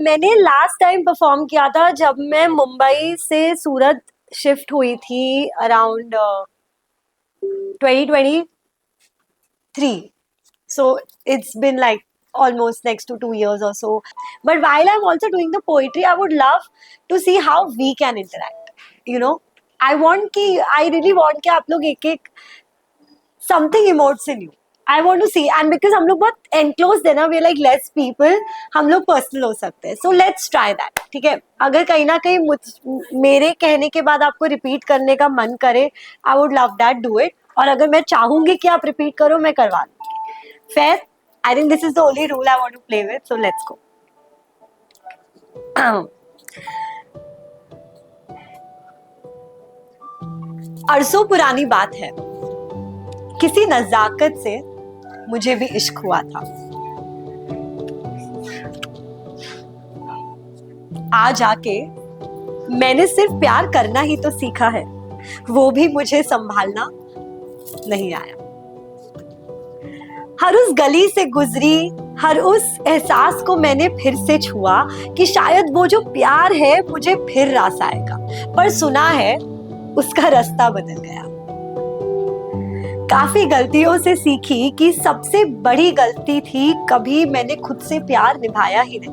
मैंने last time perform किया था जब मैं मुंबई से सूरत शिफ्ट हुई थी around 2023. So it's been like almost next to 2 years or so. But while I'm also doing the poetry, I would love to see how we can interact. You know, I really want कि आप लोग एक एक something emotes in you. I want to see, and because हम लोग बहुत enclosed है ना, we are like less people, हम लोग personal हो सकते हैं. So let's try that. ठीक है. अगर कहीं ना कहीं मेरे कहने के बाद आपको repeat करने का मन करे, I would love that, do it. और अगर मैं चाहूंगी कि आप repeat करो, मैं करवा दूंगी. Fair? I think this is the only rule I want to play with. So let's go. अरसों पुरानी बात है, किसी नजाकत से मुझे भी इश्क हुआ था. आज आके मैंने सिर्फ प्यार करना ही तो सीखा है, वो भी मुझे संभालना नहीं आया. हर उस गली से गुजरी, हर उस एहसास को मैंने फिर से छुआ कि शायद वो जो प्यार है मुझे फिर रास आएगा, पर सुना है उसका रास्ता बदल गया. काफी गलतियों से सीखी कि सबसे बड़ी गलती थी कभी मैंने खुद से प्यार निभाया ही नहीं.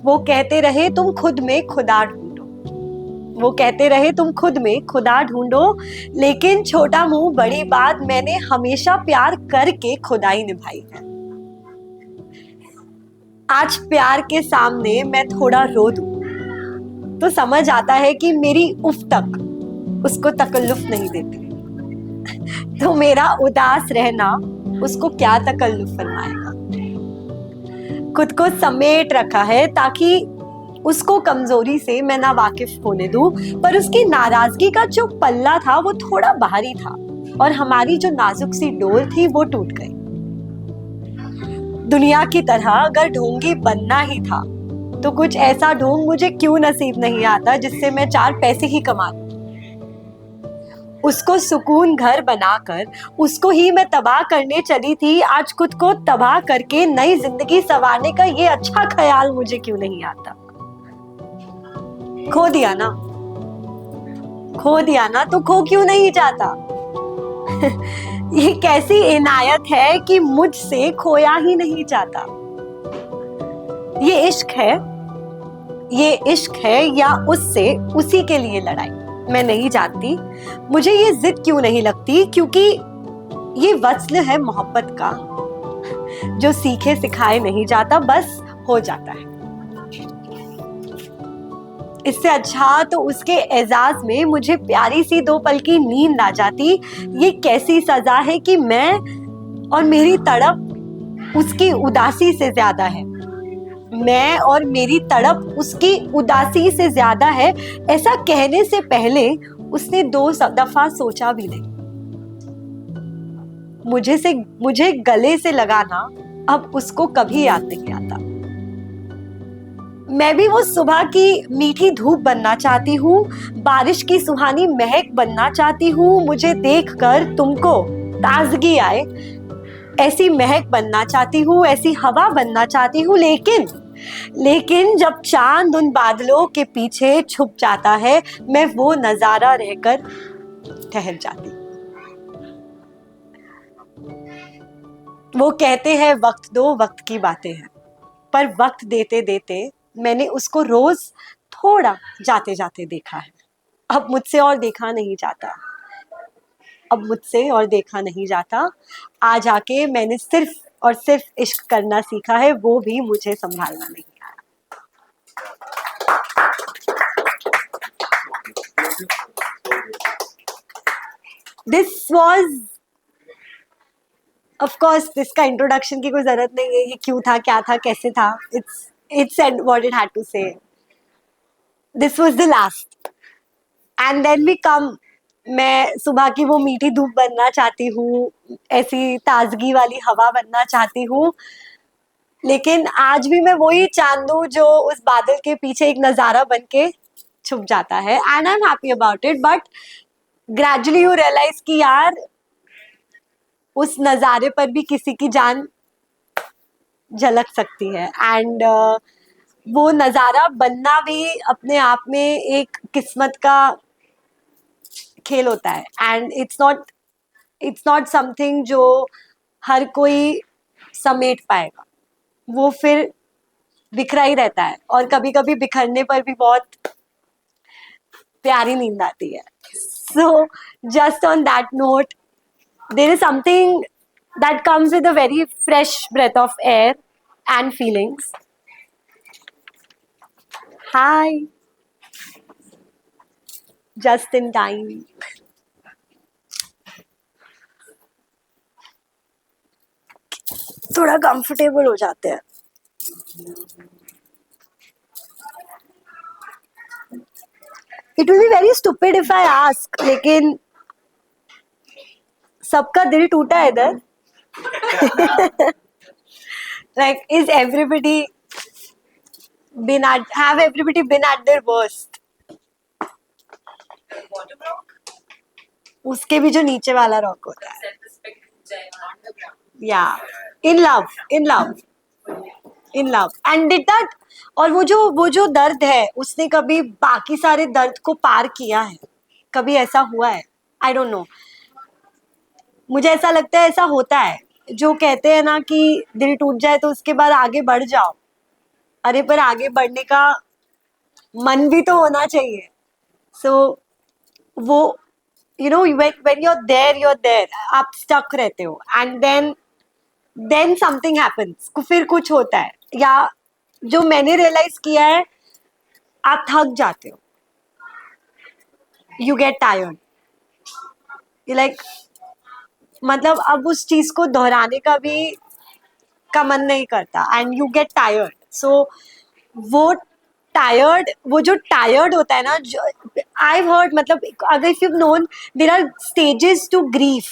वो कहते रहे तुम खुद में खुदा ढूंढो, वो कहते रहे तुम खुद में खुदा ढूंढो, लेकिन छोटा मुंह बड़ी बात, मैंने हमेशा प्यार करके खुदाई निभाई है. आज प्यार के सामने मैं थोड़ा रो दूं तो समझ आता है कि मेरी उफ तक उसको तकल्लुफ नहीं देती, तो मेरा उदास रहना उसको क्या तकल्लुफ फरमाएगा. खुद को समेट रखा है ताकि उसको कमजोरी से मैं ना वाकिफ होने दूं, पर उसकी नाराजगी का जो पल्ला था वो थोड़ा बाहरी था और हमारी जो नाजुक सी डोर थी वो टूट गई. दुनिया की तरह अगर ढोंगी बनना ही था तो कुछ ऐसा ढोंग मुझे क्यों नसीब नहीं आता जिससे मैं 4 पैसे ही कमा लूं. उसको सुकून घर बनाकर उसको ही मैं तबाह करने चली थी. आज खुद को तबाह करके नई जिंदगी संवारने का ये अच्छा ख्याल मुझे क्यों नहीं आता. खो दिया ना तो खो क्यों नहीं जाता. ये कैसी इनायत है कि मुझसे खोया ही नहीं जाता. ये इश्क है या उससे उसी के लिए लड़ाई, मैं नहीं जानती. मुझे ये जिद क्यों नहीं लगती, क्योंकि ये वस्ल है मोहब्बत का जो सीखे सिखाए नहीं जाता, बस हो जाता है. इससे अच्छा तो उसके एजाज में मुझे प्यारी सी 2 पल की नींद आ जाती. ये कैसी सजा है कि मैं और मेरी तड़प उसकी उदासी से ज्यादा है, मैं और मेरी तड़प उसकी उदासी से ज्यादा है. ऐसा कहने से पहले उसने 2 दफा सोचा भी नहीं. मुझे गले से लगाना अब उसको कभी याद नहीं आता. मैं भी वो सुबह की मीठी धूप बनना चाहती हूँ, बारिश की सुहानी महक बनना चाहती हूँ. मुझे देखकर तुमको ताजगी आए ऐसी महक बनना चाहती हूँ, ऐसी हवा बनना चाहती हूँ. लेकिन जब चांद उन बादलों के पीछे छुप जाता है, मैं वो नजारा रहकर ठहर जाती. वो कहते हैं वक्त दो, वक्त की बातें हैं, पर वक्त देते देते मैंने उसको रोज थोड़ा जाते जाते देखा है. अब मुझसे और देखा नहीं जाता. आज आके मैंने सिर्फ और सिर्फ इश्क करना सीखा है, वो भी मुझे संभालना नहीं आया. दिस वॉज ऑफ कोर्स, इसका इंट्रोडक्शन की कोई जरूरत नहीं है. ये क्यों था, क्या था, कैसे था. It said what it had to say. This was the last. And then we come. मैं सुबह की वो मीठी धूप बनना चाहती हूँ, ऐसी ताजगी वाली हवा बनना चाहती हूँ, लेकिन आज भी मैं वही चांद हूँ जो उस बादल के पीछे एक नजारा बन के छुप जाता है. And I am happy about it. But gradually you realise कि यार उस नजारे पर भी किसी की जान झलक सकती है. एंड वो नज़ारा बनना भी अपने आप में एक किस्मत का खेल होता है, एंड इट्स नॉट समथिंग जो हर कोई समेट पाएगा। वो फिर बिखरा ही रहता है, और कभी कभी बिखरने पर भी बहुत प्यारी नींद आती है। So just on that note, there is something that comes with a very fresh breath of air and feelings. Hi, just in time. थोड़ा कंफर्टेबल हो जाते हैं। It will be very stupid if I ask, लेकिन सबका दिल टूटा है इधर। Like, have everybody been at their worst? उसके भी जो नीचे वाला रॉक होता है, या in love, and did that, और वो जो दर्द है, उसने कभी बाकी सारे दर्द को पार किया है? कभी ऐसा हुआ है? आई डोंट नो, मुझे ऐसा लगता है ऐसा होता है। जो कहते हैं ना कि दिल टूट जाए तो उसके बाद आगे बढ़ जाओ, अरे पर आगे बढ़ने का मन भी तो होना चाहिए। सो वो when you're there, आप स्टक रहते हो, एंड देन समथिंग हैपेंस, फिर कुछ होता है। या जो मैंने रियलाइज किया है, आप थक जाते हो, यू गेट टायर्ड, लाइक मतलब अब उस चीज को दोहराने का मन नहीं करता, एंड यू गेट टायर्ड। सो वो वो जो टायर्ड होता है ना, जो आई हर्ड, मतलब अगर if you known, there are stages to grief,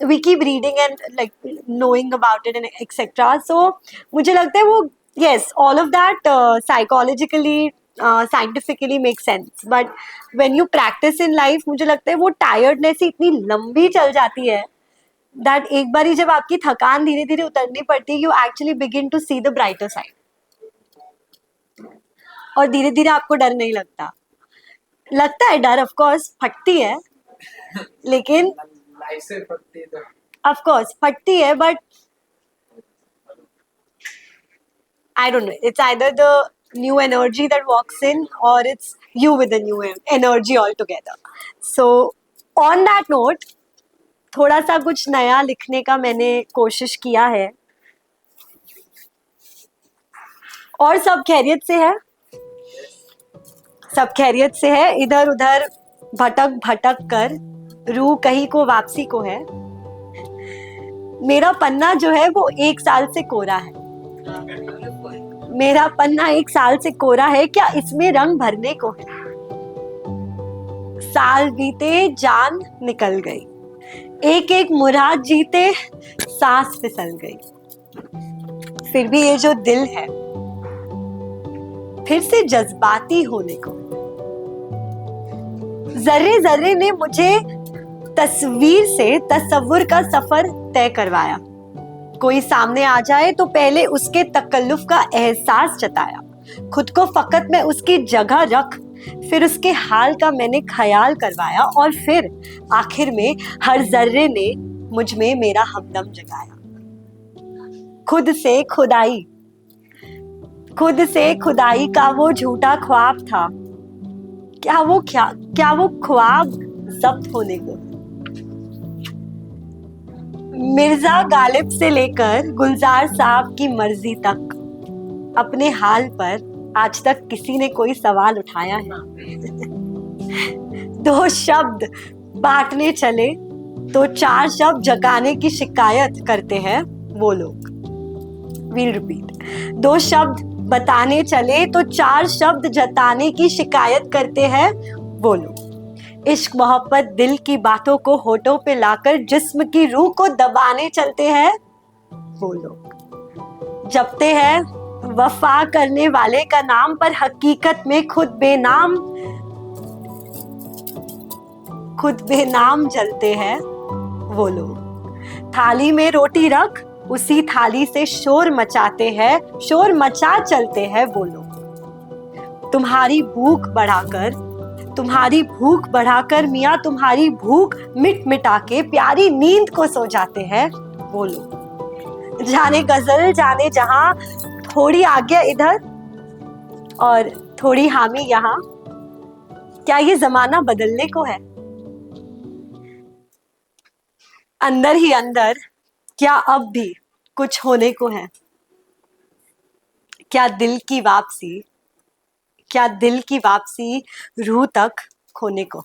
we keep reading and like knowing about it and etcetera. So मुझे लगता है वो, yes, all of that psychologically, scientifically makes sense, but when you practice in life, मुझे लगता है वो tiredness इतनी लंबी चल जाती है that एक बारी जब आपकी थकान धीरे धीरे उतरनी पड़ती है, you actually begin to see the brighter side, और धीरे धीरे आपको डर नहीं लगता है डर, ऑफ कोर्स फटती है, लेकिन ऑफ कोर्स फटती है, but I don't know. It's either the new energy that walks in, or it's you with the new energy altogether. So, on that note, थोड़ा सा कुछ नया लिखने का मैंने कोशिश किया है। और सब खैरियत से है? सब खैरियत से है। इधर उधर भटक भटक कर रूह कहीं को वापसी को है। मेरा पन्ना जो है वो 1 साल से कोरा है। मेरा पन्ना 1 साल से कोरा है, क्या इसमें रंग भरने को है? साल बीते जान निकल गई, एक एक मुराद जीते सांस फिसल गई। फिर भी ये जो दिल है फिर से जज्बाती होने को। जर्रे जर्रे ने मुझे तस्वीर से तसव्वुर का सफर तय करवाया। कोई सामने आ जाए तो पहले उसके तकल्लुफ का एहसास जताया। खुद को फकत मैं उसकी जगह रख, फिर उसके हाल का मैंने ख्याल करवाया, और फिर आखिर में हर जर्रे ने मुझ में मेरा हमदम जगाया। खुद से खुदाई का वो झूठा ख्वाब था, क्या वो ख्वाब जब्त होने को। मिर्जा गालिब से लेकर गुलजार साहब की मर्जी तक, अपने हाल पर आज तक किसी ने कोई सवाल उठाया है? 2 शब्द बांटने चले तो 4 शब्द जगाने की शिकायत करते हैं वो लोग। वील रिपीट, 2 शब्द बताने चले तो 4 शब्द जताने की शिकायत करते हैं वो लोग। इश्क मोहब्बत दिल की बातों को होठों पे लाकर जिस्म की रूह को दबाने चलते हैं वो लोग। जपते हैं वफा करने वाले का नाम, पर हकीकत में खुद बेनाम जलते हैं वो लोग। थाली में रोटी रख, उसी थाली से शोर मचा चलते हैं वो लोग। तुम्हारी भूख बढ़ाकर, तुम्हारी भूख बढ़ाकर मियाँ तुम्हारी भूख मिट मिटा के प्यारी नींद को सो जाते हैं। बोलो, जाने गजल जाने जहां, थोड़ी आज्ञा इधर और थोड़ी हामी यहाँ। क्या ये जमाना बदलने को है? अंदर ही अंदर क्या अब भी कुछ होने को है? क्या दिल की वापसी, क्या दिल की वापसी रूह तक खोने को?